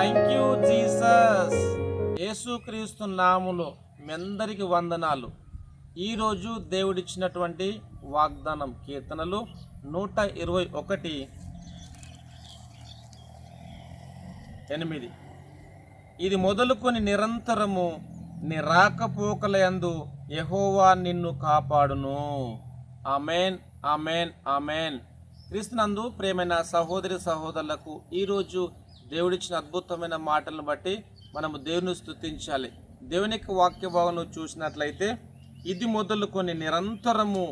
Thank you Jesus. యేసుక్రీస్తు నామములో మీ అందరికి వందనాలు. ఈరోజు దేవుడిచ్చినటువంటి వాగ్దానం కీర్తనలు 121:8. ఇది మొదలుకొని నిరంతరము నీ రాకపోకలయందు యెహోవా నిన్ను కాపాడును. Amen, amen, amen. క్రీస్తునందు ప్రియమైన సహోదరి సహోదరులకు ఈరోజు దేవుడిచ్చిన అద్భుతమైన మాటలను బట్టి మనము దేవుని స్తుతించాలి. దేవుని యొక్క వాక్య భావన చూసినట్లయితే, ఇది మొదలుకొని నిరంతరము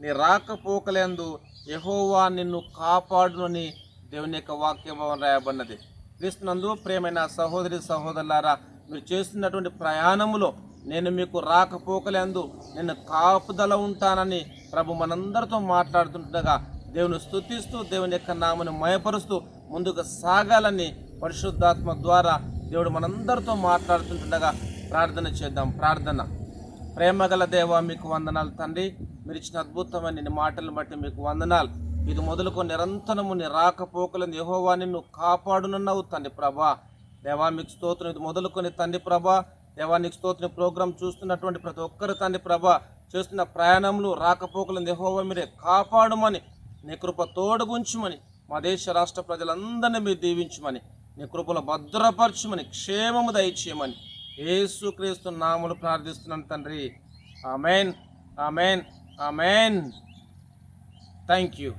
నీ రాకపోకలందు యెహోవా నిన్ను కాపాడునని దేవుని యొక్క వాక్య భావన రాయబడినది. క్రీస్తునందు ప్రియమైన సహోదరి సహోదరులారా, మీరు చేస్తున్నటువంటి ప్రయాణములో నేను మీకు రాకపోకలందు నేను కాపుదల ఉంటానని ప్రభు మనందరితో మాట్లాడుతుండగా దేవుని స్తుతిస్తూ దేవుని యొక్క నామను మయపరుస్తూ ముందుకు సాగాలని పరిశుద్ధాత్మ ద్వారా దేవుడు మనందరితో మాట్లాడుతుండగా ప్రార్థన చేద్దాం. ప్రార్థన. ప్రేమగల దేవా, మీకు వందనాలు తండ్రి. మీరు ఇచ్చిన అద్భుతమైన నీ మాటలను బట్టి మీకు వందనాలు. ఇది మొదలుకొని నిరంతరము నీ రాకపోకలను యెహోవా నిన్ను కాపాడునన్నావు తండ్రి ప్రభా. దేవా మీకు స్తోత్రం. ఇది మొదలుకొని తండ్రి ప్రభా, దేవా నీకు స్తోత్రం. ప్రోగ్రాం చూస్తున్నటువంటి ప్రతి ఒక్కరు తండ్రి ప్రభా చేస్తున్న ప్రయాణంలో రాకపోకలను యెహోవా మీరే కాపాడమని, నీ కృప తోడుగుంచుమని, మా దేశ రాష్ట్ర ప్రజలందరినీ మీరు దీవించమని, నీ కృపలో భద్రపరచుమని, క్షేమము దయచేయమని యేసుక్రీస్తు నామములో ప్రార్థిస్తున్నాను తండ్రి. Amen, amen, amen. Thank you.